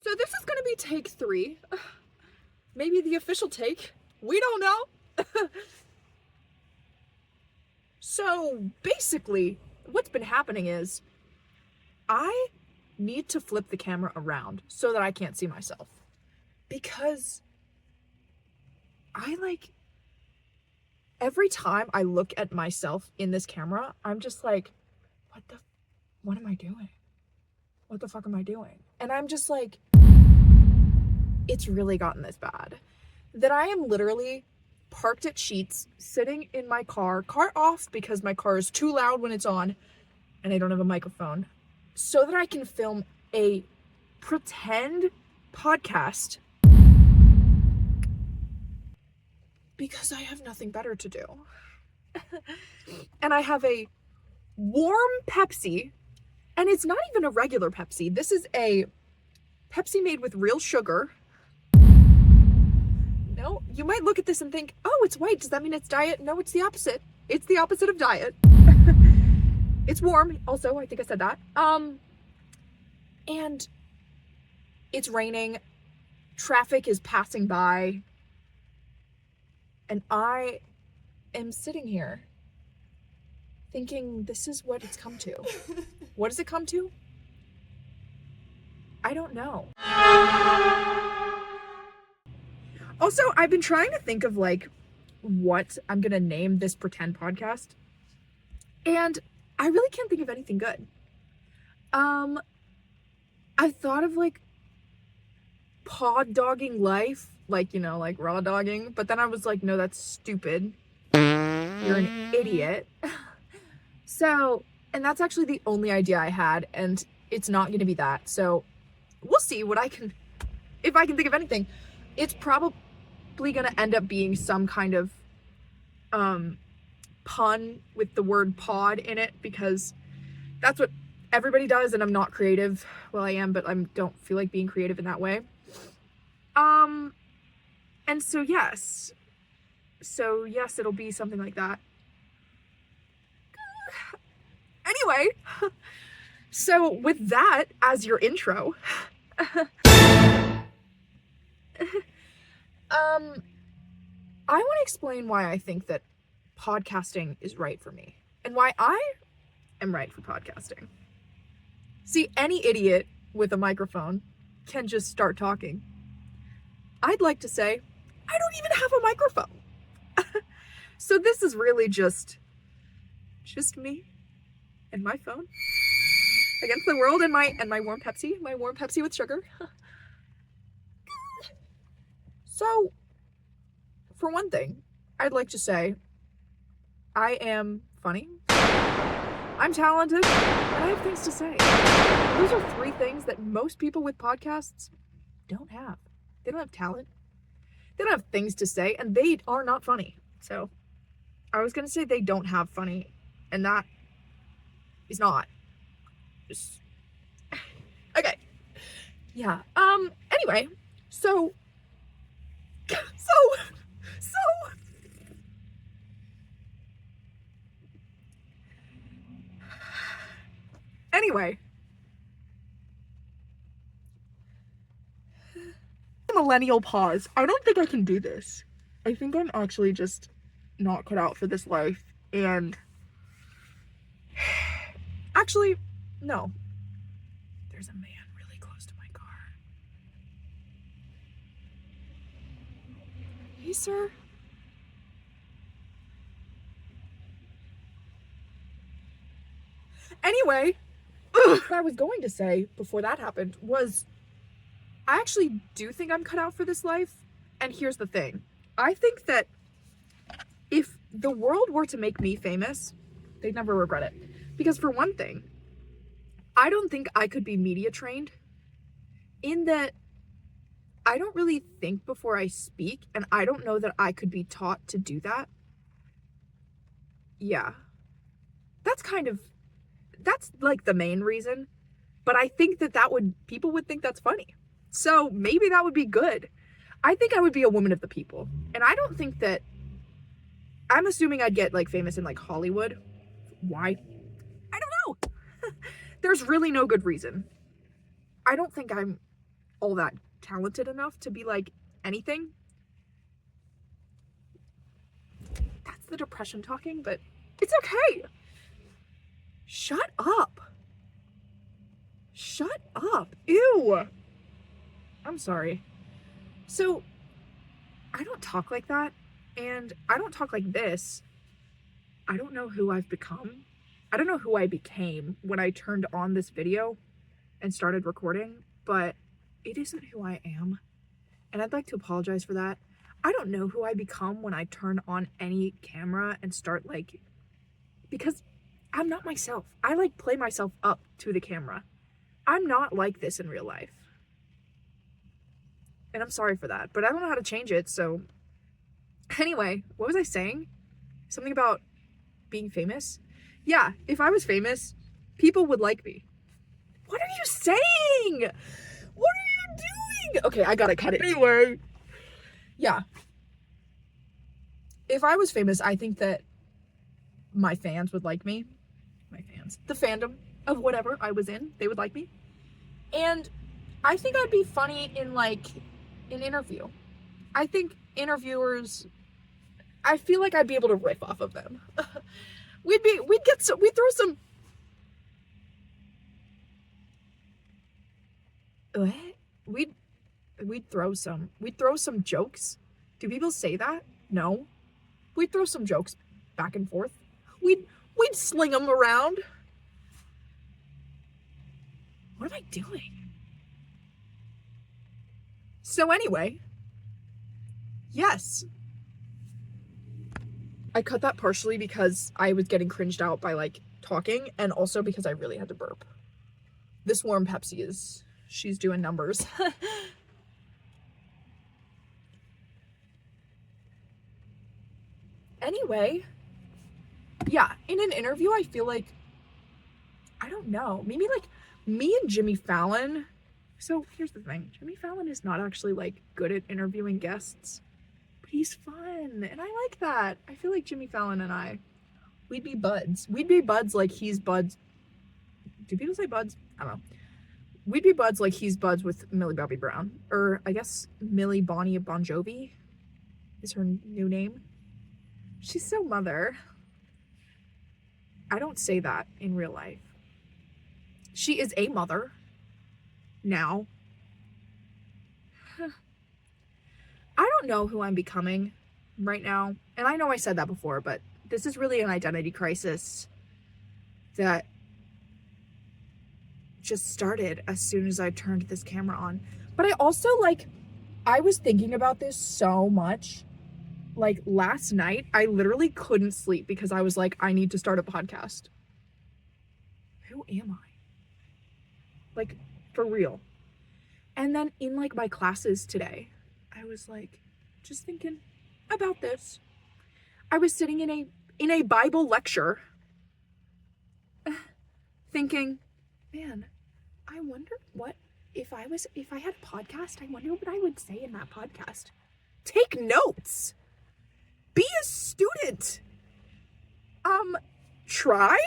So this is going to be take 3. Maybe the official take. We don't know. So basically, what's been happening is I need to flip the camera around so that I can't see myself. Because every time I look at myself in this camera, I'm just like, what am I doing? What the fuck am I doing? And I'm just like, it's really gotten this bad that I am literally parked at Sheetz, sitting in my car off because my car is too loud when it's on and I don't have a microphone, so that I can film a pretend podcast because I have nothing better to do. And I have a warm Pepsi, and it's not even a regular Pepsi. This is a Pepsi made with real sugar. No, you might look at this and think, oh, it's white. Does that mean it's diet? No, it's the opposite. It's the opposite of diet. It's warm. Also, I think I said that. And it's raining. Traffic is passing by. And I am sitting here thinking, this is what it's come to. What does it come to? I don't know. Also, I've been trying to think of what I'm gonna name this pretend podcast, and I really can't think of anything good. I thought of pod dogging life, raw dogging, but then I was like, no, that's stupid. You're an idiot. So, and that's actually the only idea I had, and it's not gonna be that. So we'll see if I can think of anything. It's probably gonna end up being some kind of pun with the word pod in it, because that's what everybody does, and I'm not creative. Well, I am, but I don't feel like being creative in that way. And so yes, it'll be something like that. Anyway, so with that as your intro, I want to explain why I think that podcasting is right for me and why I am right for podcasting. See, any idiot with a microphone can just start talking. I'd like to say, I don't even have a microphone. So this is really just me and my phone against the world and my warm Pepsi with sugar. So, for one thing, I'd like to say I am funny, I'm talented, and I have things to say. Those are 3 things that most people with podcasts don't have. They don't have talent, they don't have things to say, and they are not funny. So, I was gonna say they don't have funny, and that is not. Just... Okay. Yeah. Anyway, so anyway, millennial pause. I don't think I can do this. I think I'm actually just not cut out for this life, and actually, no. There's a man really close to my car. Hey, sir. Anyway, what I was going to say before that happened was, I actually do think I'm cut out for this life. And here's the thing. I think that if the world were to make me famous, they'd never regret it. Because for one thing, I don't think I could be media trained, in that I don't really think before I speak, and I don't know that I could be taught to do that. Yeah. That's like the main reason. But I think that people would think that's funny. So maybe that would be good. I think I would be a woman of the people. And I don't think that, I'm assuming I'd get famous in Hollywood. Why? I don't know. There's really no good reason. I don't think I'm all that talented enough to be like anything. That's the depression talking, but it's okay. Shut up. Shut up. Ew. I'm sorry. So, I don't talk like that, and I don't talk like this. I don't know who I've become. I don't know who I became when I turned on this video and started recording, but it isn't who I am. And I'd like to apologize for that. I don't know who I become when I turn on any camera and start like, because I'm not myself. I like play myself up to the camera. I'm not like this in real life. And I'm sorry for that, but I don't know how to change it, so. Anyway, what was I saying? Something about being famous? Yeah, if I was famous, people would like me. What are you saying? What are you doing? Okay, I gotta cut it anyway. Yeah. If I was famous, I think that my fans would like me. My fans. The fandom of whatever I was in, they would like me. And I think I'd be funny in like an interview. I think interviewers, I feel like I'd be able to riff off of them. we'd throw some. What? We'd throw some jokes. Do people say that? No. We'd throw some jokes back and forth. We'd sling them around. What am I doing? So anyway, yes. I cut that partially because I was getting cringed out by like talking, and also because I really had to burp. This warm Pepsi she's doing numbers. Anyway, yeah, in an interview, I feel like, I don't know, maybe like me and Jimmy Fallon. So here's the thing. Jimmy Fallon is not actually like good at interviewing guests, but he's fun. And I like that. I feel like Jimmy Fallon and we'd be buds. We'd be buds like he's buds. Do people say buds? I don't know. We'd be buds like he's buds with Millie Bobby Brown. Or I guess Millie Bonnie Bon Jovi is her new name. She's so mother. I don't say that in real life. She is a mother. Now. I don't know who I'm becoming right now. And I know I said that before, but this is really an identity crisis that just started as soon as I turned this camera on. But I also I was thinking about this so much. Like last night, I literally couldn't sleep because I was like, I need to start a podcast. Who am I? Like, for real. And then in like my classes today, I was like, just thinking about this. I was sitting in a Bible lecture thinking, man, I wonder what if I had a podcast, I wonder what I would say in that podcast. Take notes. Be a student. Try.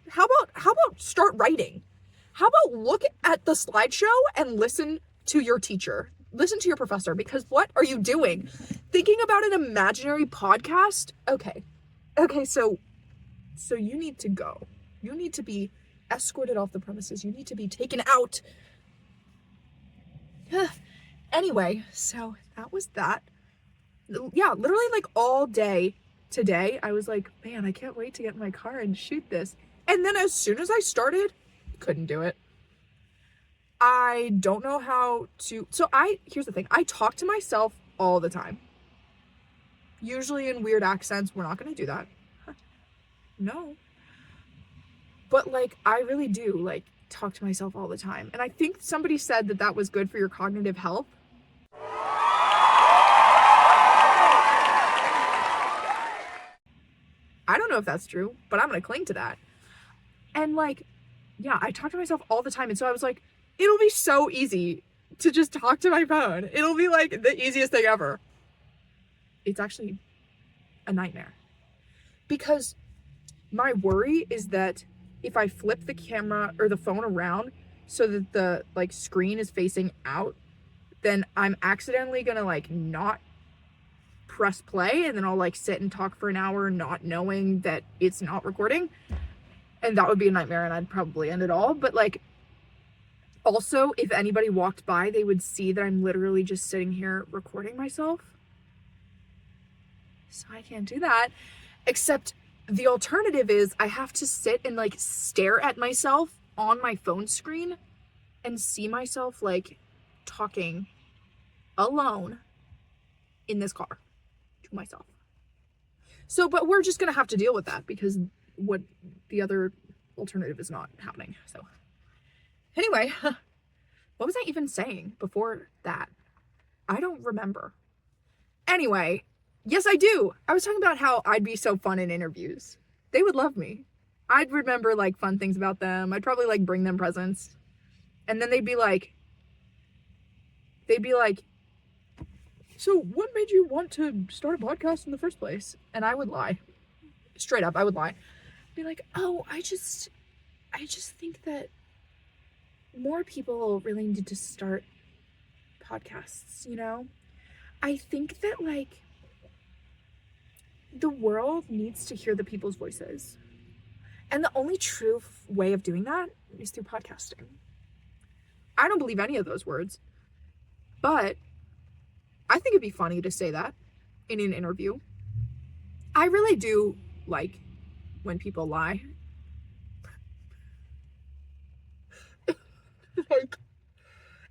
How about start writing? How about look at the slideshow and listen to your teacher? Listen to your professor, because what are you doing? Thinking about an imaginary podcast? Okay, so you need to go. You need to be escorted off the premises. You need to be taken out. Anyway, so that was that. Yeah, literally like all day today, I was like, man, I can't wait to get in my car and shoot this. And then as soon as I started, couldn't do it. I don't know how to. So here's the thing. I talk to myself all the time. Usually in weird accents. We're not going to do that. No. But like, I really do like talk to myself all the time. And I think somebody said that was good for your cognitive health. I don't know if that's true, but I'm going to cling to that. And like, yeah, I talk to myself all the time. And so I was like, it'll be so easy to just talk to my phone. It'll be like the easiest thing ever. It's actually a nightmare. Because my worry is that if I flip the camera or the phone around so that the like screen is facing out, then I'm accidentally gonna like not press play, and then I'll like sit and talk for an hour not knowing that it's not recording, and that would be a nightmare, and I'd probably end it all. But like, also, if anybody walked by, they would see that I'm literally just sitting here recording myself, so I can't do that. Except the alternative is I have to sit and like stare at myself on my phone screen and see myself like talking alone in this car to myself. So, but we're just gonna have to deal with that because what the other alternative is not happening. So anyway, what was I even saying before that? I don't remember. Anyway, yes, I do. I was talking about how I'd be so fun in interviews. They would love me. I'd remember like fun things about them. I'd probably like bring them presents. And then they'd be like, so what made you want to start a podcast in the first place? And I would lie. Straight up, I would lie. Be like, oh, I just think that more people really need to start podcasts, you know? I think that like the world needs to hear the people's voices. And the only true way of doing that is through podcasting. I don't believe any of those words, but I think it'd be funny to say that in an interview. I really do like when people lie.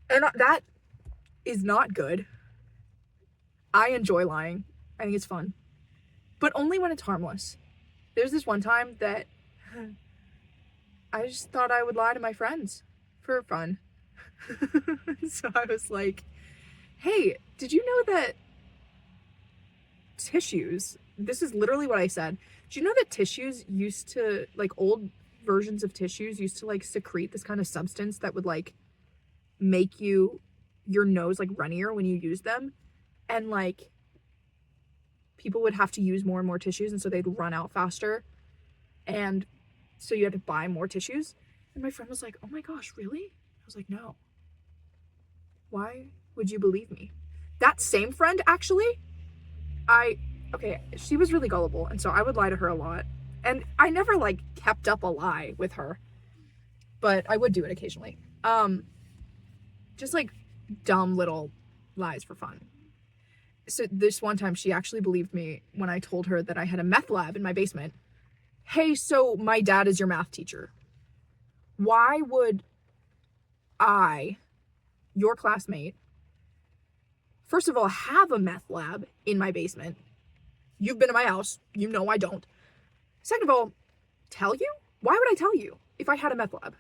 And that is not good. I enjoy lying. I think it's fun. But only when it's harmless. There's this one time that I just thought I would lie to my friends for fun. So I was like, hey, did you know that tissues, this is literally what I said, did you know that tissues used to, like old versions of tissues used to like secrete this kind of substance that would like make your nose like runnier when you use them, and like people would have to use more and more tissues, and so they'd run out faster, and so you had to buy more tissues. And my friend was like, oh my gosh, really? I was like, no. Why would you believe me? That same friend, actually, she was really gullible, and so I would lie to her a lot. And I never like kept up a lie with her, but I would do it occasionally. Just like dumb little lies for fun. So this one time she actually believed me when I told her that I had a meth lab in my basement. Hey, so my dad is your math teacher. Why would I, your classmate, first of all, have a meth lab in my basement? You've been to my house. You know I don't. Second of all, tell you? Why would I tell you if I had a meth lab?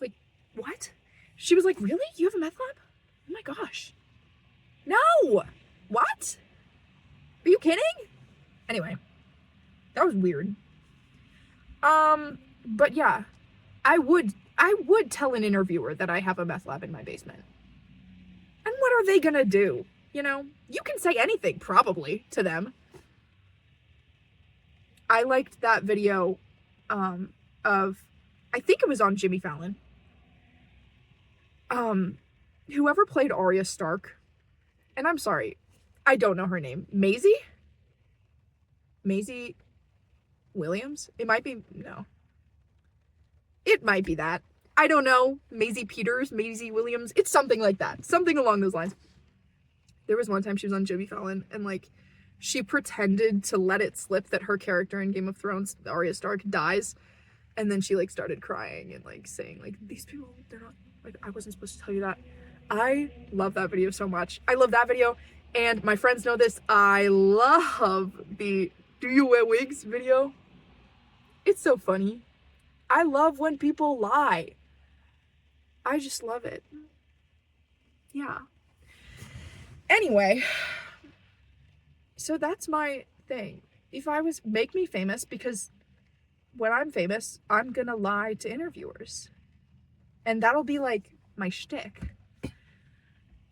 Like, what? She was like, really? You have a meth lab? Oh my gosh. No! What? Are you kidding? Anyway, that was weird. But yeah, I would tell an interviewer that I have a meth lab in my basement. And what are they gonna do? You know, you can say anything, probably, to them. I liked that video, of, I think it was on Jimmy Fallon. Whoever played Arya Stark, and I'm sorry, I don't know her name. Maisie Williams? It might be, no. It might be that. I don't know. Maisie Peters, Maisie Williams. It's something like that. Something along those lines. There was one time she was on Jimmy Fallon, and like, she pretended to let it slip that her character in Game of Thrones, Arya Stark, dies. And then she like started crying and like saying like, these people, they're not, like, I wasn't supposed to tell you that. I love that video so much. I love that video. And my friends know this. I love the "Do you wear wigs" video. It's so funny. I love when people lie. I just love it. Yeah. Anyway, so that's my thing. If I was, make me famous, because when I'm famous, I'm gonna lie to interviewers. And that'll be like my shtick.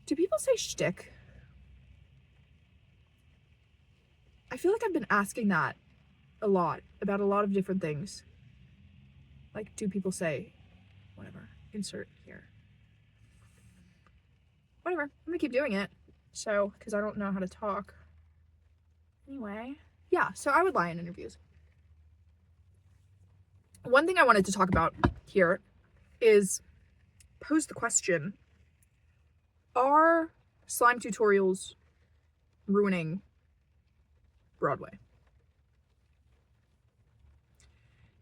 Do people say shtick? I feel like I've been asking that a lot about a lot of different things. Like, do people say whatever? Insert here. whatever. I'm gonna keep doing it. So, because I don't know how to talk. Anyway, yeah, so I would lie in interviews. One thing I wanted to talk about here is pose the question, are slime tutorials ruining Broadway?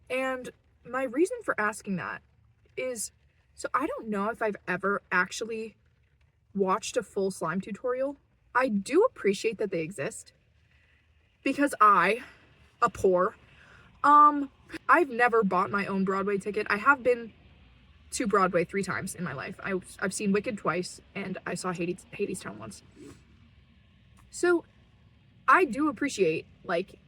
And my reason for asking that is, so I don't know if I've ever actually watched a full slime tutorial. I do appreciate that they exist because I, a poor, I've never bought my own Broadway ticket. I have been to Broadway 3 times in my life. I've seen Wicked twice, and I saw Hadestown once. So I do appreciate, like,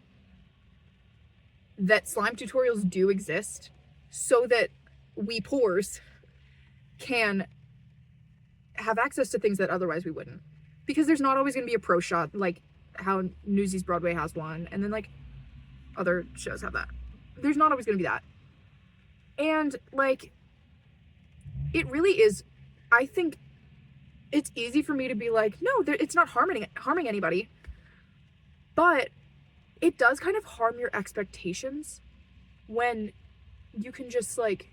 that slime tutorials do exist so that we poors can have access to things that otherwise we wouldn't. Because there's not always going to be a pro shot, like how Newsies Broadway has one, and then, like, other shows have that. There's not always going to be that. And, like, it really is, I think it's easy for me to be like, no, it's not harming anybody. But it does kind of harm your expectations when you can just, like,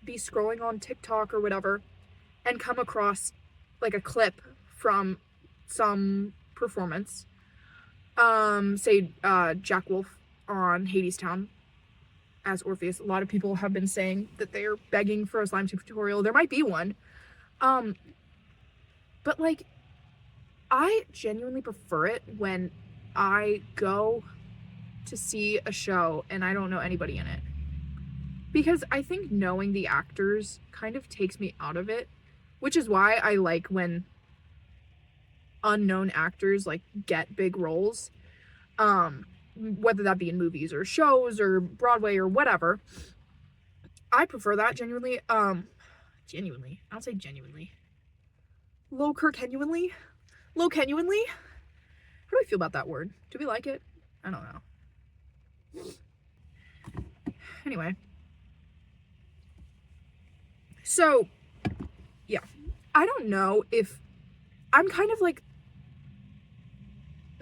be scrolling on TikTok or whatever and come across, like, a clip from some performance. Say, Jack Wolf on Hadestown as Orpheus. A lot of people have been saying that they're begging for a slime tutorial. There might be one. But, like, I genuinely prefer it when I go to see a show and I don't know anybody in it. Because I think knowing the actors kind of takes me out of it, which is why I like when unknown actors, like, get big roles, whether that be in movies or shows or Broadway or whatever. I prefer that genuinely. Genuinely. I'll say genuinely. Low-kenuinely? Low-kenuinely? How do I feel about that word? Do we like it? I don't know. Anyway. So, yeah. I don't know if... I'm kind of like...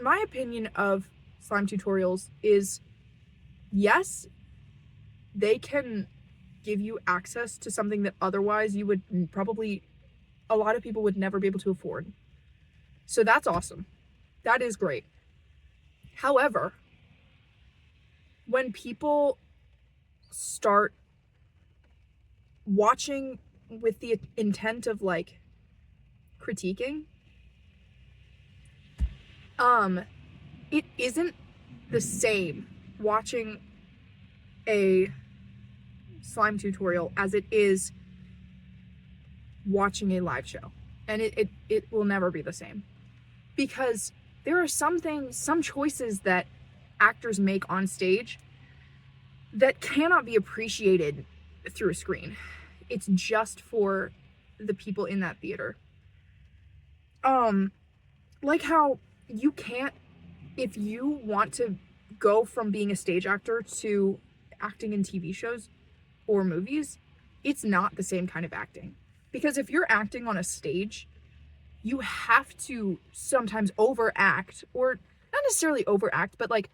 My opinion of slime tutorials is, yes, they can give you access to something that otherwise you would probably... a lot of people would never be able to afford. So that's awesome. That is great. However, when people start watching with the intent of, like, critiquing, it isn't the same watching a slime tutorial as it is watching a live show. And it will never be the same. Because there are some choices that actors make on stage that cannot be appreciated through a screen. It's just for the people in that theater. Like how you can't, if you want to go from being a stage actor to acting in TV shows or movies, it's not the same kind of acting. Because if you're acting on a stage, you have to sometimes overact, or not necessarily overact, but, like,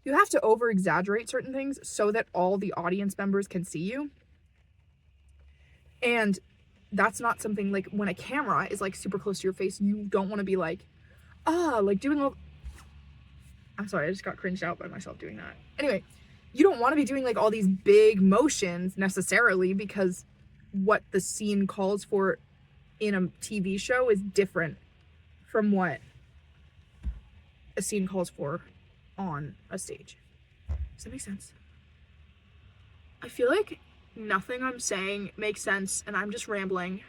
you have to over-exaggerate certain things so that all the audience members can see you. And that's not something, like, when a camera is, like, super close to your face, you don't want to be like, like, doing all... I'm sorry, I just got cringed out by myself doing that. Anyway, you don't want to be doing, like, all these big motions necessarily, because what the scene calls for in a TV show is different from what a scene calls for on a stage. Does that make sense? I feel like nothing I'm saying makes sense and I'm just rambling.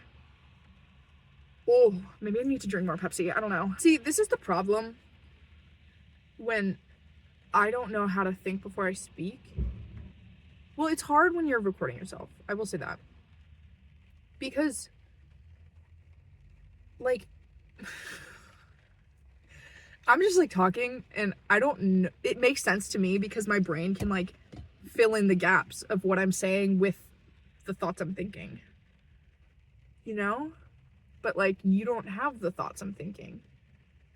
Oh, maybe I need to drink more Pepsi. I don't know. See, this is the problem when I don't know how to think before I speak. Well, it's hard when you're recording yourself. I will say that. Because, like, I'm just, like, talking and I don't know. It makes sense to me because my brain can, like, fill in the gaps of what I'm saying with the thoughts I'm thinking. You know? but like you don't have the thoughts I'm thinking.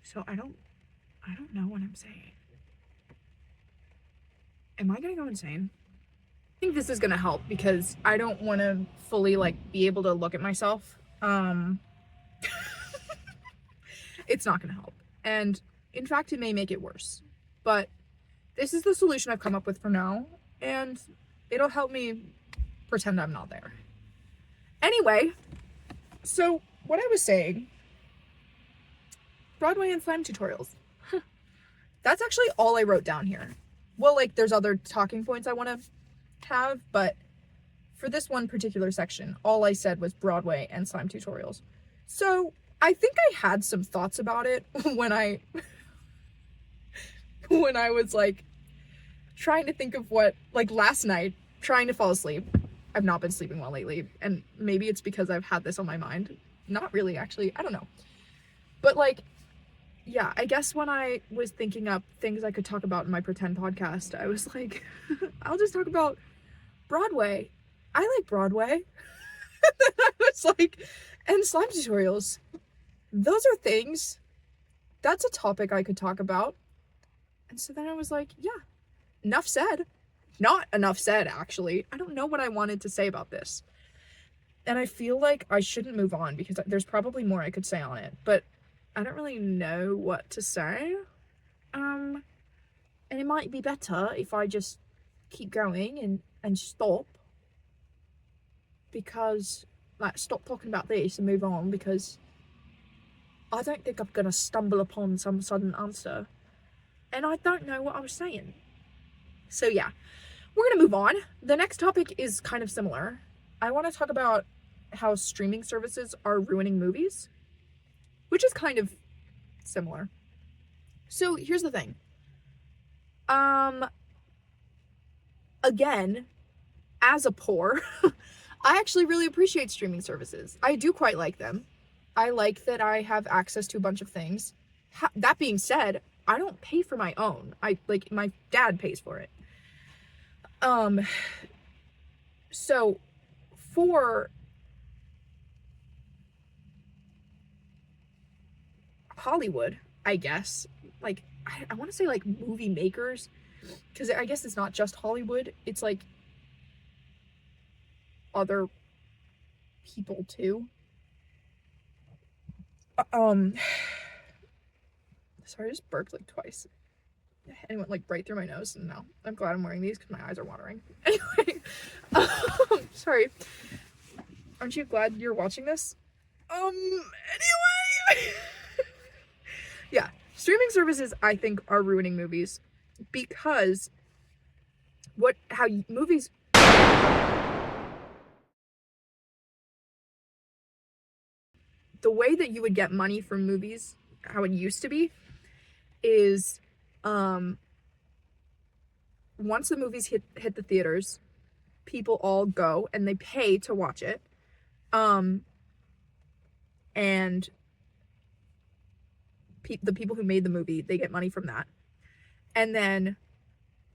So I don't know what I'm saying. Am I gonna go insane? I think this is gonna help because I don't want to fully like be able to look at myself. It's not gonna help, and in fact it may make it worse, but this is the solution I've come up with for now, and it'll help me pretend I'm not there. Anyway, so what I was saying, Broadway and slime tutorials. That's actually all I wrote down here. Well, like there's other talking points I want to have, but for this one particular section, all I said was Broadway and slime tutorials. So I think I had some thoughts about it when I was like trying to think of what, like last night, trying to fall asleep. I've not been sleeping well lately, and maybe it's because I've had this on my mind. Not really, actually. I don't know. But like, yeah, I guess when I was thinking up things I could talk about in my pretend podcast, I was like, I'll just talk about Broadway. I like Broadway. And then I was like, and slime tutorials. Those are things. That's a topic I could talk about. And so then I was like, yeah, enough said. Not enough said, actually. I don't know what I wanted to say about this. And I feel like I shouldn't move on because there's probably more I could say on it. But I don't really know what to say. And it might be better if I just keep going and stop. Because, like, stop talking about this and move on, because I don't think I'm gonna stumble upon some sudden answer. And I don't know what I was saying. So yeah, we're gonna move on. The next topic is kind of similar. I want to talk about how streaming services are ruining movies, which is kind of similar. So here's the thing. Again, as a poor, I actually really appreciate streaming services. I do quite like them. I like that I have access to a bunch of things. That being said, I don't pay for my own. My dad pays for it. So for Hollywood, I guess, like, I want to say like movie makers, because I guess it's not just Hollywood, it's like other people too. Sorry, I just burped like twice. And it went like right through my nose, and now I'm glad I'm wearing these because my eyes are watering. Anyway, sorry. Aren't you glad you're watching this? Anyway. Yeah, streaming services I think are ruining movies because movies the way that you would get money from movies, how it used to be, is once the movies hit the theaters, people all go and they pay to watch it. And the people who made the movie, they get money from that. And then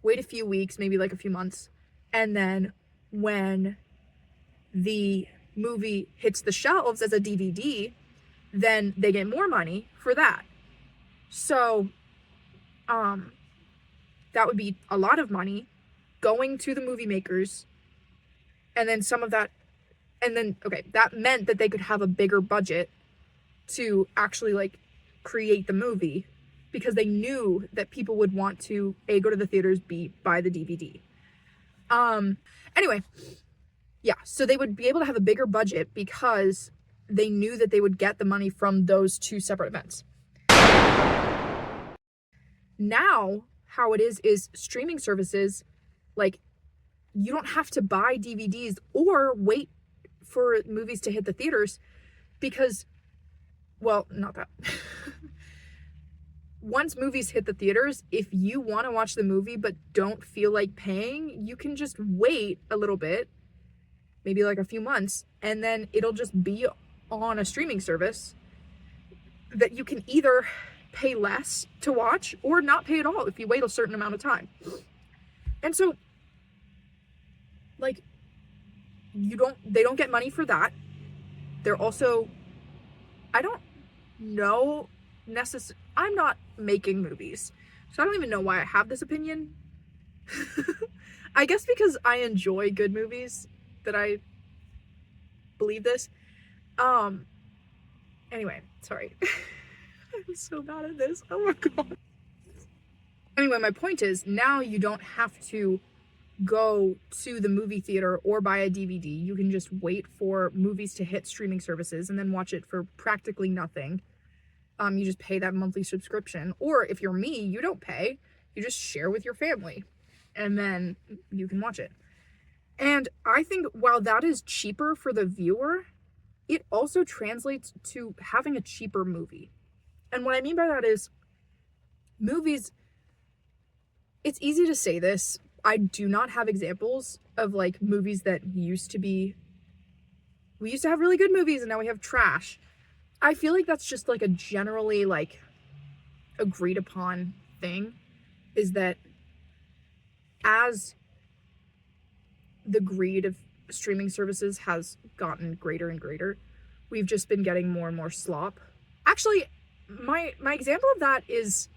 wait a few weeks, maybe like a few months, and then when the movie hits the shelves as a DVD, then they get more money for that. So that would be a lot of money going to the movie makers, and then some of that, and then that meant that they could have a bigger budget to actually like create the movie, because they knew that people would want to go to the theaters, B, buy the DVD. Anyway, yeah, so they would be able to have a bigger budget because they knew that they would get the money from those two separate events. Now, how it is streaming services, like, you don't have to buy DVDs or wait for movies to hit the theaters because, well, not that. Once movies hit the theaters, if you want to watch the movie but don't feel like paying, you can just wait a little bit, maybe like a few months, and then it'll just be on a streaming service that you can either pay less to watch or not pay at all if you wait a certain amount of time. And so, like, they don't get money for that. They're also I don't know I'm not making movies, so I don't even know why I have this opinion. I guess because I enjoy good movies that I believe this. Anyway, sorry. I'm so bad at this. Oh my god. Anyway, my point is, now you don't have to go to the movie theater or buy a DVD. You can just wait for movies to hit streaming services and then watch it for practically nothing. You just pay that monthly subscription. Or if you're me, you don't pay. You just share with your family. And then you can watch it. And I think while that is cheaper for the viewer, it also translates to having a cheaper movie. And what I mean by that is, movies, it's easy to say this. I do not have examples of like movies that we used to have really good movies and now we have trash. I feel like that's just like a generally like agreed upon thing, is that as the greed of streaming services has gotten greater and greater, we've just been getting more and more slop. Actually, my example of that is,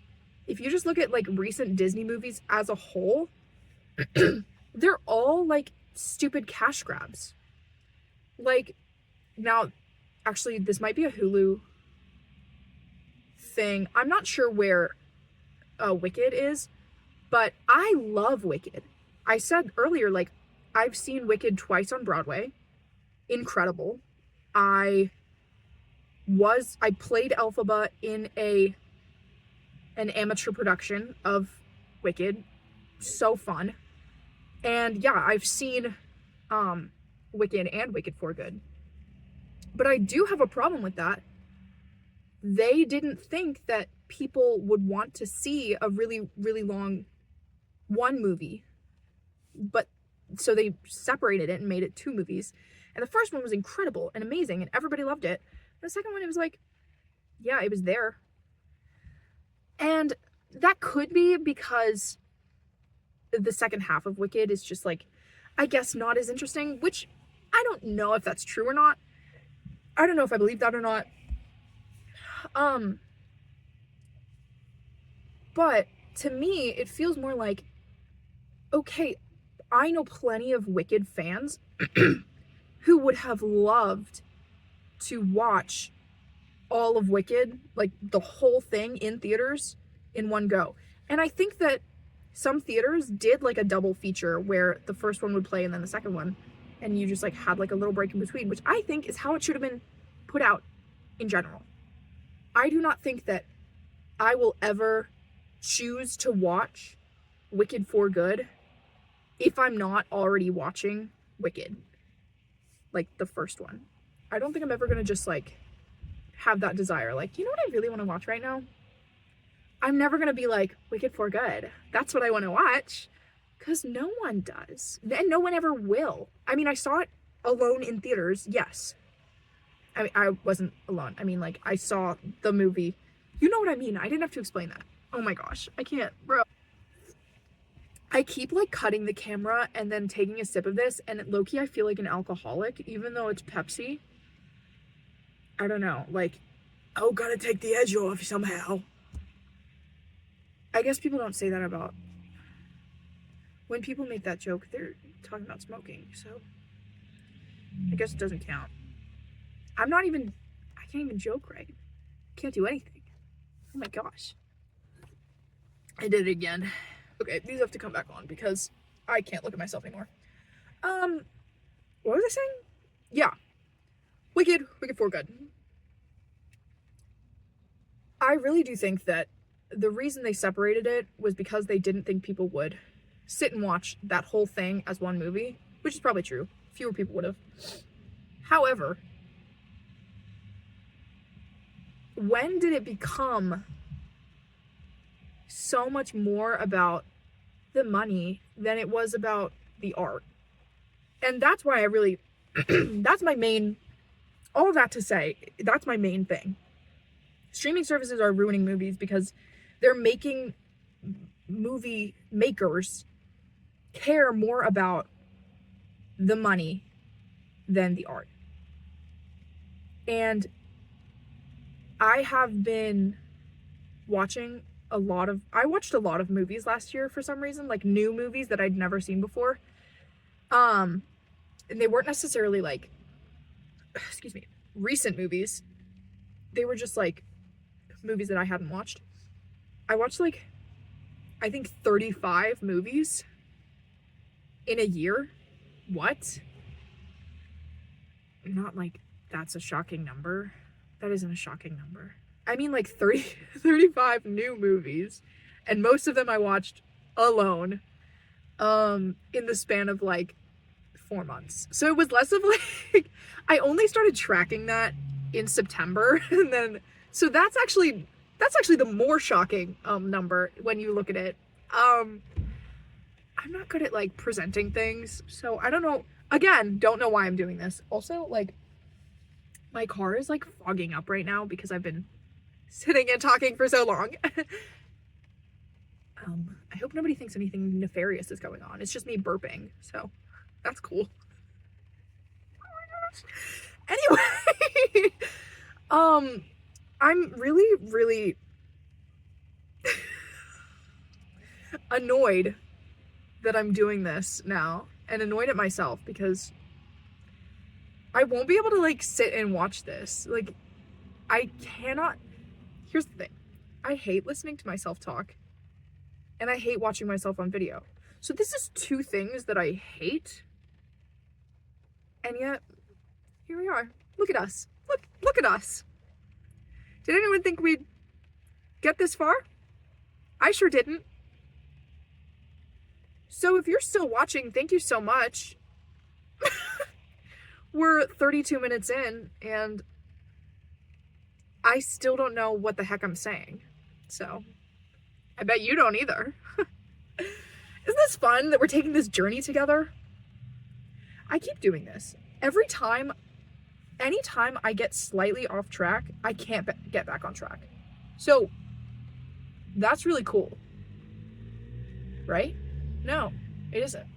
if you just look at like recent Disney movies as a whole, they're all like stupid cash grabs. Like, now, actually, this might be a Hulu thing. I'm not sure where Wicked is, but I love Wicked. I said earlier, like, I've seen Wicked twice on Broadway. Incredible. I played Elphaba in an amateur production of Wicked. So fun. And yeah, I've seen Wicked and Wicked for Good. But I do have a problem with that. They didn't think that people would want to see a really, really long one movie. But so they separated it and made it two movies. And the first one was incredible and amazing and everybody loved it. And the second one, it was like, yeah, it was there. And that could be because the second half of Wicked is just like, I guess, not as interesting, which I don't know if that's true or not. I don't know if I believe that or not. But to me, it feels more like, okay, I know plenty of Wicked fans who would have loved to watch all of Wicked, like the whole thing in theaters in one go. And I think that some theaters did like a double feature where the first one would play and then the second one, and you just like had like a little break in between, which I think is how it should have been put out in general. I do not think that I will ever choose to watch Wicked for Good if I'm not already watching Wicked, like the first one. I don't think I'm ever gonna just like have that desire, like, you know what I really want to watch right now? I'm never gonna be like, Wicked for Good, that's what I want to watch, because no one does, and no one ever will. I mean, I saw it alone in theaters, yes. I mean, I wasn't alone. I mean, like, I saw the movie. You know what I mean? I didn't have to explain that. Oh my gosh, I can't, bro. I keep like cutting the camera and then taking a sip of this, and low-key I feel like an alcoholic, even though it's Pepsi. I don't know, like, oh, gotta take the edge off somehow. I guess people don't say that about, when people make that joke, they're talking about smoking, so I guess it doesn't count. I can't even joke right. Can't do anything. Oh my gosh. I did it again. Okay, these have to come back on because I can't look at myself anymore. What was I saying? Yeah. Wicked for Good. I really do think that the reason they separated it was because they didn't think people would sit and watch that whole thing as one movie, which is probably true. Fewer people would have. However, when did it become so much more about the money than it was about the art? And that's why I really, that's my main, all of that to say, that's my main thing. Streaming services are ruining movies because they're making movie makers care more about the money than the art. And I have been watching I watched a lot of movies last year for some reason, like new movies that I'd never seen before. And they weren't necessarily like, excuse me, recent movies. They were just like movies that I hadn't watched. I watched like, I think 35 movies in a year. What? Not like that's a shocking number. That isn't a shocking number. I mean like 35 new movies, and most of them I watched alone in the span of like 4 months. So it was less of like I only started tracking that in September, and then so that's actually the more shocking number when you look at it. I'm not good at like presenting things, so I don't know. Again, don't know why I'm doing this. Also, like, my car is like fogging up right now because I've been sitting and talking for so long. I hope nobody thinks anything nefarious is going on. It's just me burping, so that's cool. Oh my gosh. Anyway, I'm really annoyed that I'm doing this now, and annoyed at myself because I won't be able to like sit and watch this. Like, I cannot. Here's the thing. I hate listening to myself talk, and I hate watching myself on video. So this is two things that I hate, and yet here we are. Look at us. Look at us. Did anyone think we'd get this far? I sure didn't. So if you're still watching, thank you so much. We're 32 minutes in, and I still don't know what the heck I'm saying. So I bet you don't either. Isn't this fun that we're taking this journey together? I keep doing this. Anytime I get slightly off track, I can't get back on track. So that's really cool. Right? No, it isn't.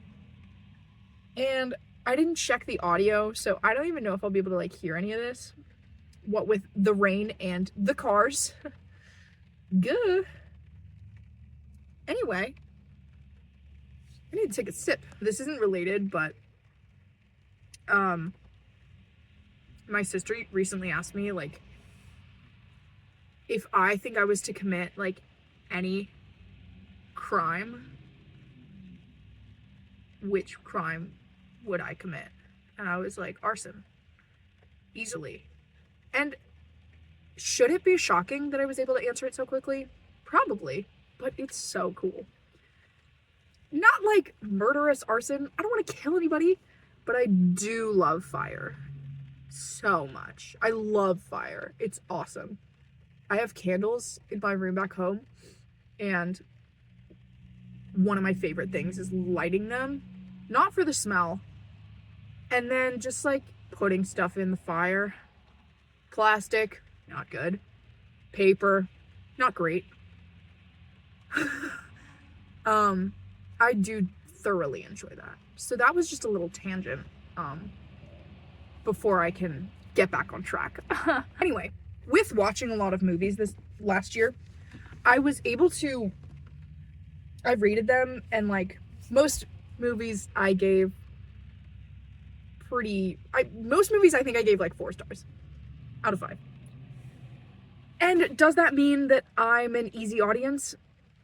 And I didn't check the audio, so I don't even know if I'll be able to like hear any of this. What with the rain and the cars. Good. Anyway, I need to take a sip. This isn't related, but my sister recently asked me like if I think I was to commit like any crime, which crime would I commit? And I was like, arson. Easily. And should it be shocking that I was able to answer it so quickly? Probably, but it's so cool. Not like murderous arson. I don't want to kill anybody, but I do love fire so much. I love fire. It's awesome. I have candles in my room back home, and one of my favorite things is lighting them, not for the smell, and then just like putting stuff in the fire. Plastic, not good. Paper, not great. I do thoroughly enjoy that. So that was just a little tangent before I can get back on track. Anyway, with watching a lot of movies this last year, I was able to, I rated them, and like most movies I gave most movies I think I gave like 4 stars out of 5. And does that mean that I'm an easy audience?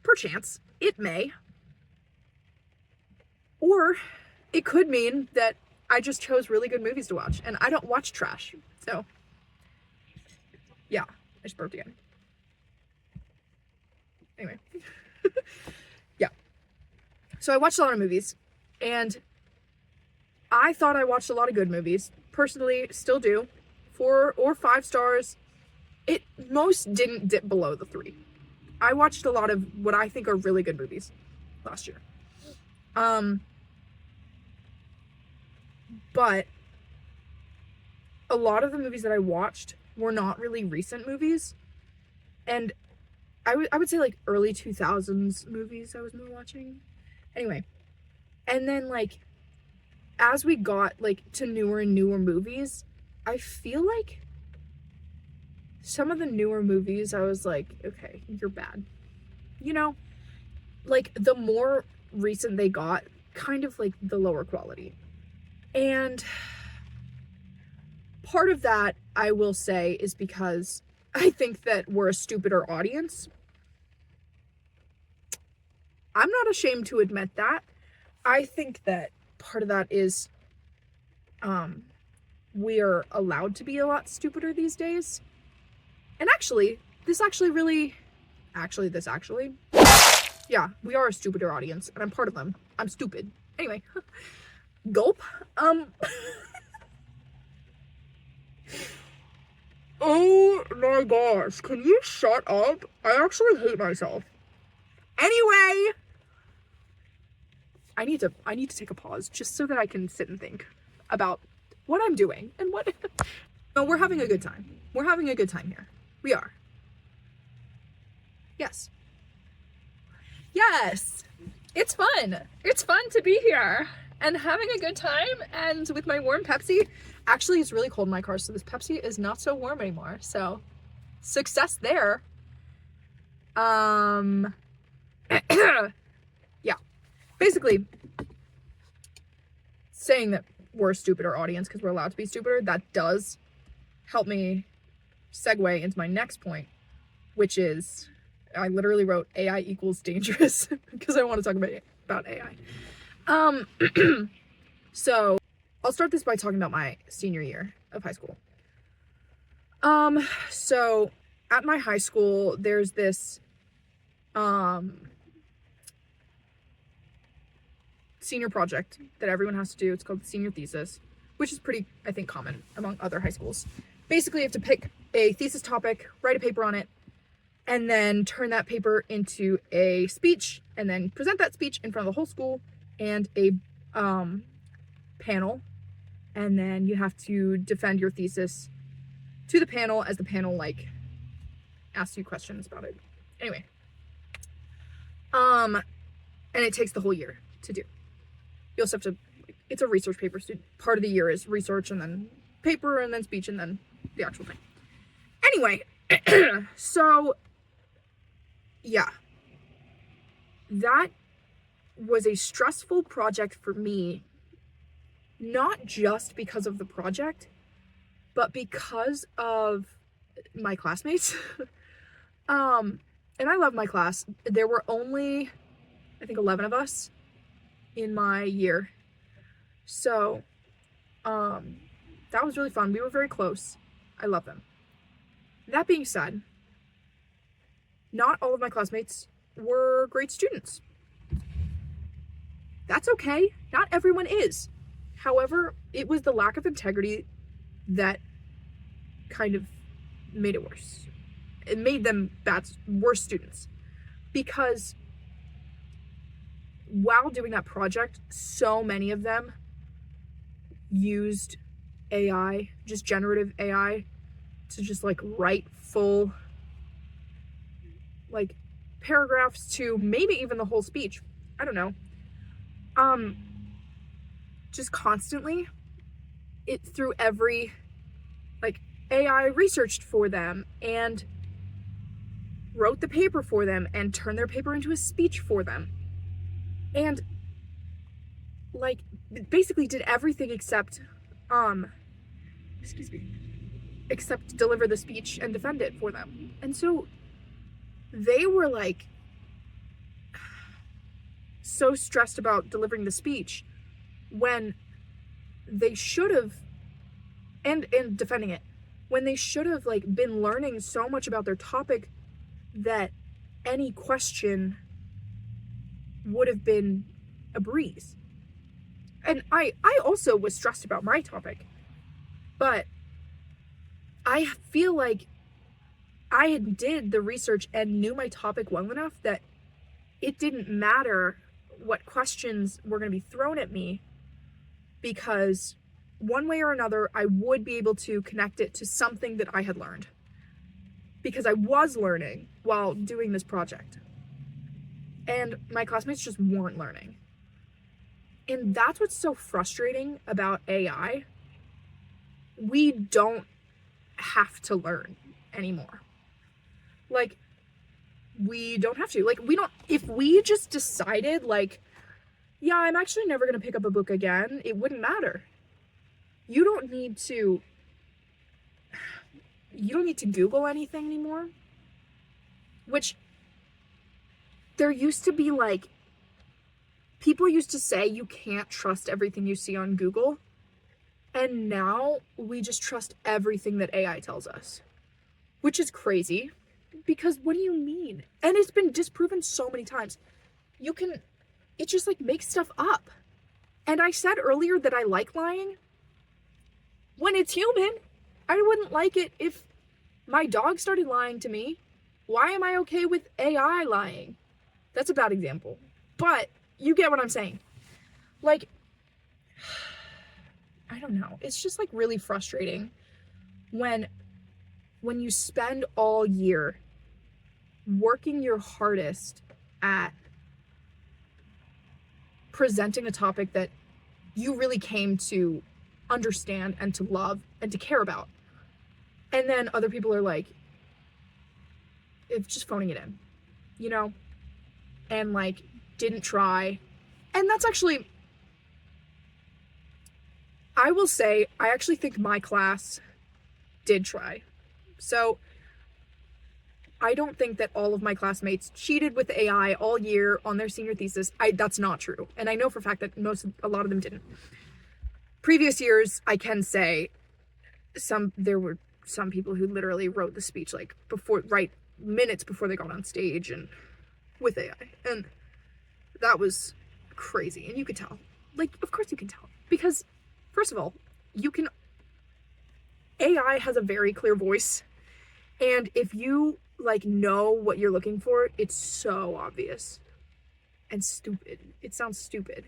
Perchance. It may. Or it could mean that I just chose really good movies to watch, and I don't watch trash. So, yeah, I just burped again. Anyway. Yeah. So I watched a lot of movies, and I thought I watched a lot of good movies. Personally, still do. 4 or 5 stars. Most didn't dip below the 3. I watched a lot of what I think are really good movies last year. But a lot of the movies that I watched were not really recent movies. And I would say like early 2000s movies I was more watching. Anyway. And then like as we got like to newer and newer movies, I feel like some of the newer movies, I was like, okay, you're bad. You know, like the more recent they got, kind of like the lower quality. And part of that, I will say, is because I think that we're a stupider audience. I'm not ashamed to admit that. I think that part of that is we're allowed to be a lot stupider these days. And actually, yeah, we are a stupider audience, and I'm part of them. I'm stupid. Anyway, gulp. Oh my gosh, can you shut up? I actually hate myself. Anyway, I need to take a pause just so that I can sit and think about what I'm doing and what. No, we're having a good time. We're having a good time here. We are. Yes. Yes. It's fun. It's fun to be here and having a good time, and with my warm Pepsi. Actually, it's really cold in my car, so this Pepsi is not so warm anymore. So, success there. Yeah. Basically, saying that we're a stupider audience because we're allowed to be stupider, that does help me segue into my next point, which is, I literally wrote AI equals dangerous because I want to talk about AI. So I'll start this by talking about my senior year of high school. So at my high school, there's this, senior project that everyone has to do. It's called the senior thesis, which is pretty, I think, common among other high schools. Basically, you have to pick a thesis topic, write a paper on it, and then turn that paper into a speech, and then present that speech in front of the whole school and a panel. And then you have to defend your thesis to the panel as the panel, like, asks you questions about it. Anyway. And it takes the whole year to do. You also have to, it's a research paper, so part of the year is research, and then paper, and then speech, and then the actual thing. Anyway, so, yeah. That was a stressful project for me, not just because of the project, but because of my classmates. And I love my class. There were only, I think, 11 of us in my year. So, that was really fun. We were very close. I love them. That being said, not all of my classmates were great students. That's okay. Not everyone is. However, it was the lack of integrity that kind of made it worse. It made them worse students. Because while doing that project, so many of them used AI, just generative AI, to just like write full like paragraphs to maybe even the whole speech. I don't know. Just constantly, it through every, like, AI researched for them and wrote the paper for them and turned their paper into a speech for them. And, like, basically did everything except deliver the speech and defend it for them. And so they were, like, so stressed about delivering the speech when they should have, and defending it, when they should have, like, been learning so much about their topic that any question would have been a breeze. And I also was stressed about my topic, but I feel like I had did the research and knew my topic well enough that it didn't matter what questions were going to be thrown at me, because one way or another, I would be able to connect it to something that I had learned, because I was learning while doing this project. And my classmates just weren't learning. And that's what's so frustrating about AI. We don't have to learn anymore. Like, we don't have to. Like, we don't, if we just decided, like, yeah, I'm actually never going to pick up a book again, it wouldn't matter. You don't need to Google anything anymore. Which, there used to be, like, people used to say you can't trust everything you see on Google. And now we just trust everything that AI tells us. Which is crazy. Because what do you mean? And it's been disproven so many times. It just, like, makes stuff up. And I said earlier that I like lying. When it's human, I wouldn't like it if my dog started lying to me. Why am I okay with AI lying? That's a bad example. But you get what I'm saying. Like, I don't know. It's just, like, really frustrating when you spend all year working your hardest at presenting a topic that you really came to understand and to love and to care about. And then other people are like, it's just phoning it in, you know? And, like, didn't try. And that's actually, I will say, I actually think my class did try. So I don't think that all of my classmates cheated with AI all year on their senior thesis. That's not true. And I know for a fact that a lot of them didn't. Previous years, I can say there were some people who literally wrote the speech, like, right minutes before they got on stage and with AI. And that was crazy. And you could tell. Like, of course you can tell. Because, first of all, AI has a very clear voice. And if you, like, know what you're looking for, it's so obvious. And stupid. It sounds stupid.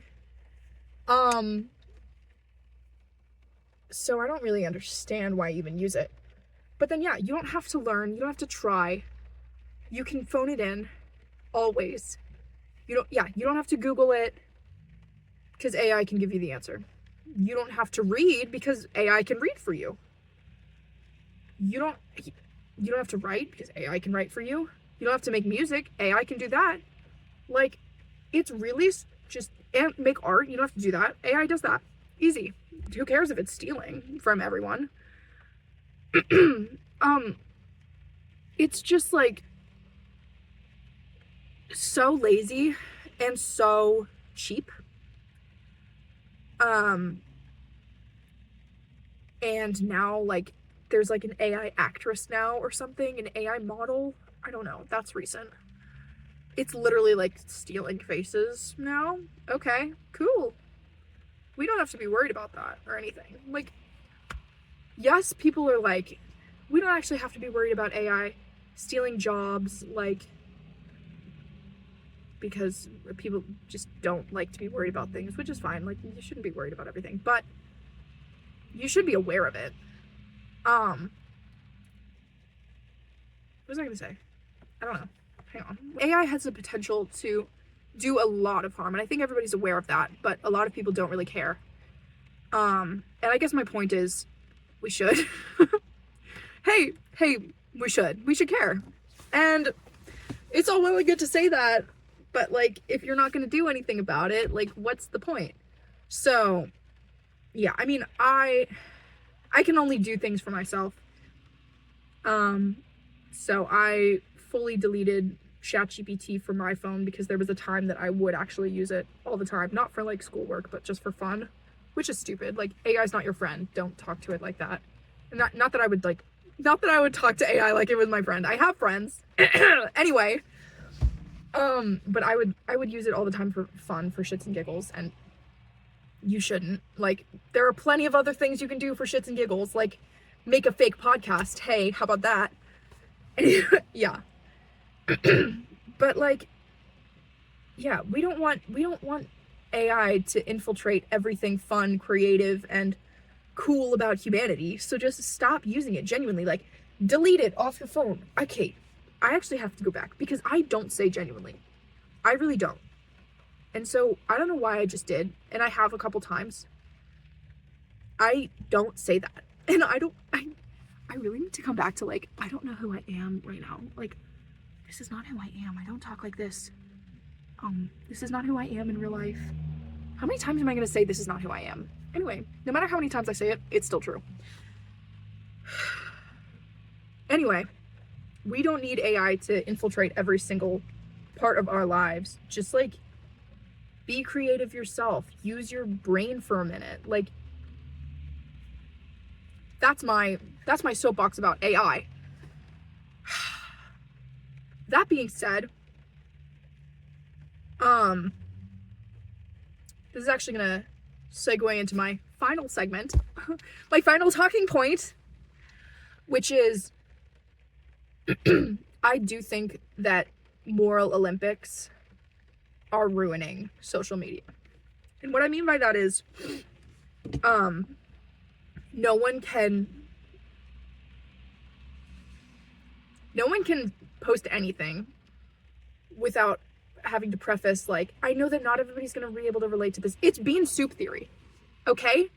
So I don't really understand why you even use it. But then, yeah, you don't have to learn. You don't have to try. You can phone it in. Always. You don't have to Google it because AI can give you the answer. You don't have to read because AI can read for you. You don't have to write because AI can write for you. You don't have to make music. AI can do that. Like, it's really just, and make art. You don't have to do that. AI does that. Easy. Who cares if it's stealing from everyone? It's just, like, so lazy and so cheap. And now, like, there's, like, an AI actress now or something, an AI model. I don't know. That's recent. It's literally, like, stealing faces now. Okay, cool. We don't have to be worried about that or anything. Like, yes, people are like, we don't actually have to be worried about AI stealing jobs, like, because people just don't like to be worried about things, which is fine. Like, you shouldn't be worried about everything, but you should be aware of it. What was I gonna say? I don't know. Hang on. AI has the potential to do a lot of harm, and I think everybody's aware of that, but a lot of people don't really care. And I guess my point is, we should. hey, we should care. And it's all well and good to say that, but, like, if you're not gonna do anything about it, like, what's the point? So, yeah, I mean, I can only do things for myself. So I fully deleted ChatGPT from my phone because there was a time that I would actually use it all the time. Not for, like, schoolwork, but just for fun, which is stupid. Like, AI's not your friend. Don't talk to it like that. And not that I would talk to AI like it was my friend. I have friends. Anyway, but I would use it all the time for fun, for shits and giggles, and you shouldn't. Like, there are plenty of other things you can do for shits and giggles, like make a fake podcast. Hey, how about that? Yeah. But, like, yeah, we don't want AI to infiltrate everything fun, creative, and cool about humanity. So just stop using it. Genuinely, like, delete it off your phone. Okay, I actually have to go back because I don't say genuinely. I really don't. And so I don't know why I just did, and I have a couple times. I don't say that. And I really need to come back to, like, I don't know who I am right now. Like, this is not who I am. I don't talk like this. This is not who I am in real life. How many times am I gonna say this is not who I am? Anyway, no matter how many times I say it, it's still true. Anyway, we don't need AI to infiltrate every single part of our lives. Just, like, be creative yourself. Use your brain for a minute. Like, that's my soapbox about AI. That being said, this is actually gonna segue into my final segment, my final talking point, which is I do think that moral Olympics are ruining social media. And what I mean by that is, no one can post anything without having to preface, like, I know that not everybody's gonna be able to relate to this. It's bean soup theory, okay?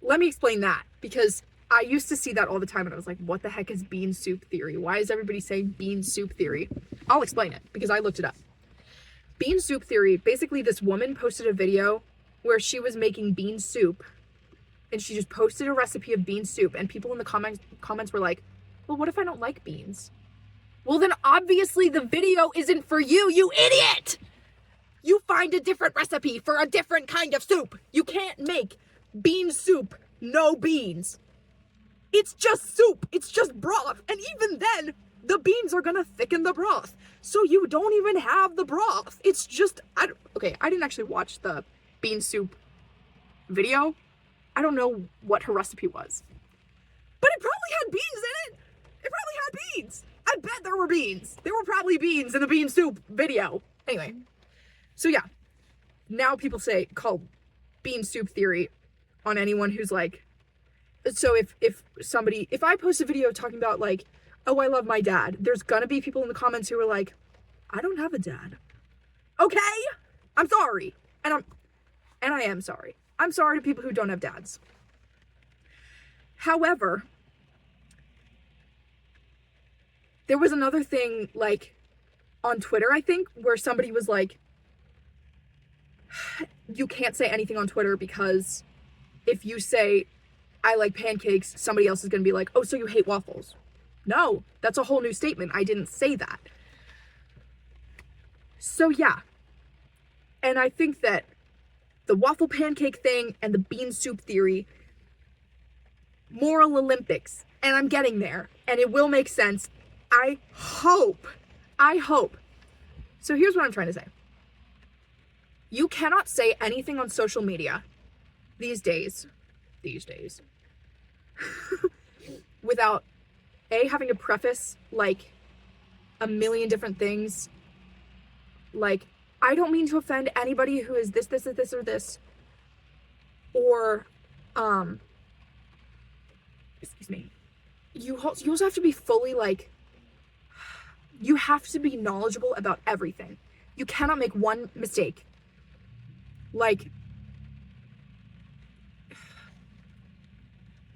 Let me explain that, because I used to see that all the time and I was like, what the heck is bean soup theory? Why is everybody saying bean soup theory? I'll explain it, because I looked it up. Bean soup theory, basically this woman posted a video where she was making bean soup, and she just posted a recipe of bean soup, and people in the comments were like, well, what if I don't like beans? Well, then obviously the video isn't for you, you idiot! You find a different recipe for a different kind of soup. You can't make bean soup, no beans. It's just soup, it's just broth, and even then, the beans are gonna thicken the broth. So you don't even have the broth. It's just, I didn't actually watch the bean soup video. I don't know what her recipe was. But it probably had beans in it. It probably had beans. I bet there were beans. There were probably beans in the bean soup video. Anyway, so yeah, now people call bean soup theory on anyone who's like, so if I post a video talking about, like, oh, I love my dad, there's gonna be people in the comments who are like, I don't have a dad. Okay? I'm sorry. And I am sorry. I'm sorry to people who don't have dads. However, there was another thing, like, on Twitter, I think, where somebody was like, you can't say anything on Twitter because if you say, I like pancakes, somebody else is going to be like, oh, so you hate waffles. No, that's a whole new statement. I didn't say that. So yeah. And I think that the waffle pancake thing and the bean soup theory, moral Olympics, and I'm getting there, and it will make sense. I hope. So here's what I'm trying to say. You cannot say anything on social media these days, without having to preface, like, a million different things. Like, I don't mean to offend anybody who is this, or this. Or, excuse me. You also have to be fully, like, you have to be knowledgeable about everything. You cannot make one mistake. Like,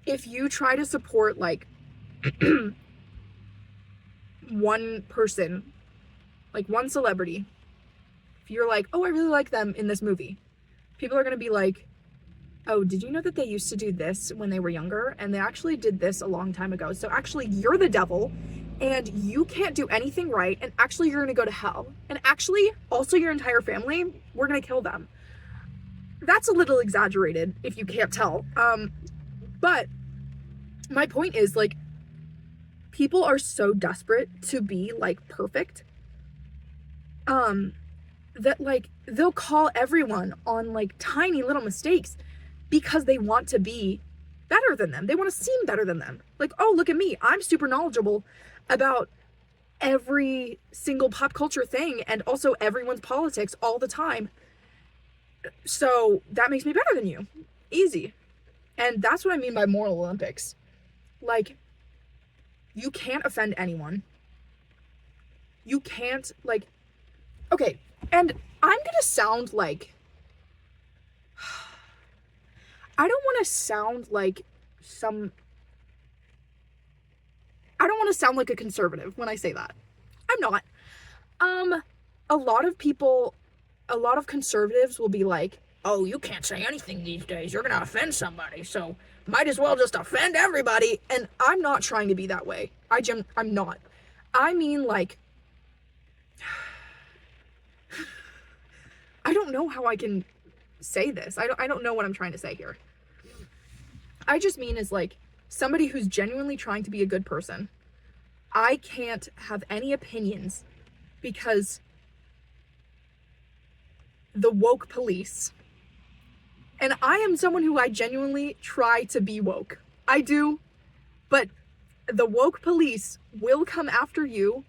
if you try to support, like, one person, like one celebrity, if you're like, oh, I really like them in this movie, people are going to be like, oh, did you know that they used to do this when they were younger? And they actually did this a long time ago. So actually, you're the devil, and you can't do anything right, and actually, you're going to go to hell. And actually, also your entire family, we're going to kill them. That's a little exaggerated, if you can't tell. But my point is, like, people are so desperate to be, like, perfect, that, like, they'll call everyone on, like, tiny little mistakes because they want to be better than them. They want to seem better than them. Like, oh, look at me. I'm super knowledgeable about every single pop culture thing and also everyone's politics all the time. So that makes me better than you. Easy. And that's what I mean by moral Olympics. Like, you can't offend anyone. You can't, like, okay, and I'm gonna sound like, I don't want to sound like some I don't want to sound like a conservative when I say that. I'm not. A lot of conservatives will be like, oh, you can't say anything these days. You're going to offend somebody. So might as well just offend everybody. And I'm not trying to be that way. I'm not. I mean, like, I don't know how I can say this. I don't know what I'm trying to say here. I just mean is like somebody who's genuinely trying to be a good person. I can't have any opinions because the woke police, and I am someone who I genuinely try to be woke. I do, but the woke police will come after you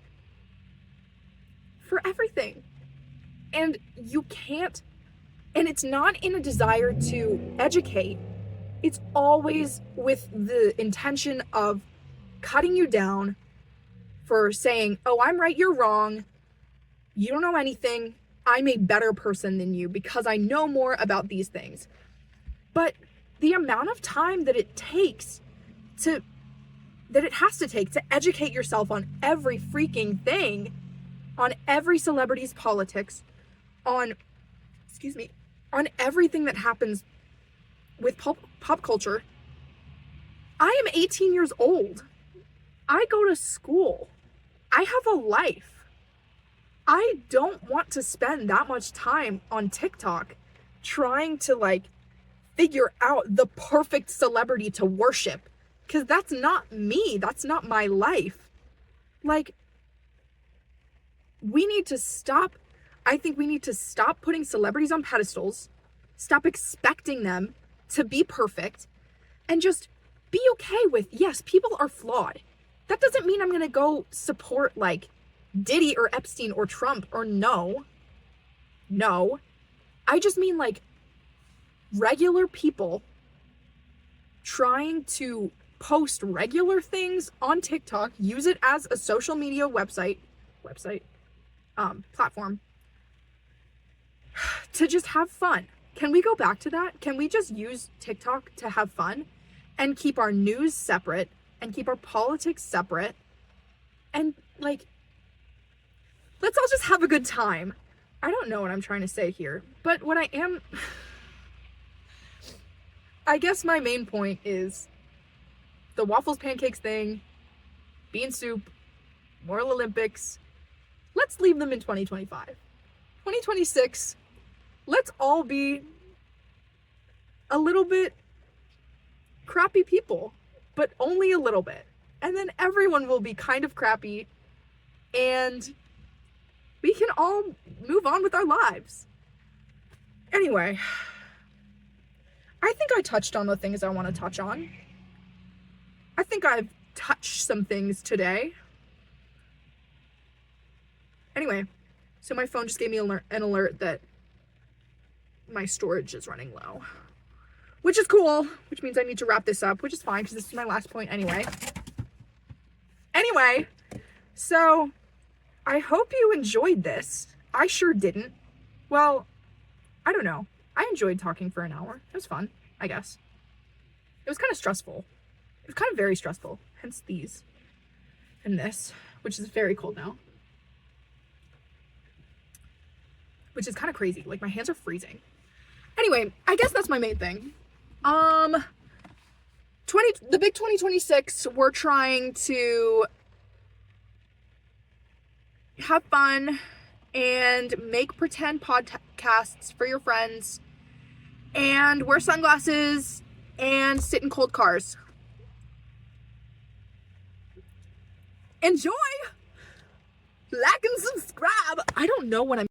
for everything. And you can't, and it's not in a desire to educate. It's always with the intention of cutting you down for saying, oh, I'm right, you're wrong. You don't know anything. I'm a better person than you because I know more about these things. But the amount of time that it has to take to educate yourself on every freaking thing, on every celebrity's politics, on everything that happens with pop culture. I am 18 years old. I go to school. I have a life. I don't want to spend that much time on TikTok trying to like figure out the perfect celebrity to worship, because that's not me. That's not my life. Like, we need to stop. I think we need to stop putting celebrities on pedestals, stop expecting them to be perfect, and just be okay with, yes, people are flawed. That doesn't mean I'm going to go support like Diddy or Epstein or Trump or no. I just mean like regular people trying to post regular things on TikTok, use it as a social media platform to just have fun. Can we go back to that? Can we just use TikTok to have fun and keep our news separate and keep our politics separate and like, let's all just have a good time. I don't know what I'm trying to say here, but what I guess my main point is the waffles pancakes thing, bean soup, Moral Olympics. Let's leave them in 2025. 2026, let's all be a little bit crappy people, but only a little bit. And then everyone will be kind of crappy and we can all move on with our lives. Anyway, I think I touched on the things I want to touch on. I think I've touched some things today. Anyway, so my phone just gave me an alert that my storage is running low, which is cool, which means I need to wrap this up, which is fine because this is my last point anyway. Anyway, so I hope you enjoyed this. I sure didn't. Well, I don't know. I enjoyed talking for an hour. It was fun, I guess. It was kind of stressful. It was kind of very stressful. Hence these and this, which is very cold now. Which is kind of crazy. Like, my hands are freezing. Anyway, I guess that's my main thing. The big 2026, we're trying to have fun and make pretend podcasts for your friends and wear sunglasses and sit in cold cars. Enjoy! Like and subscribe! I don't know what I'm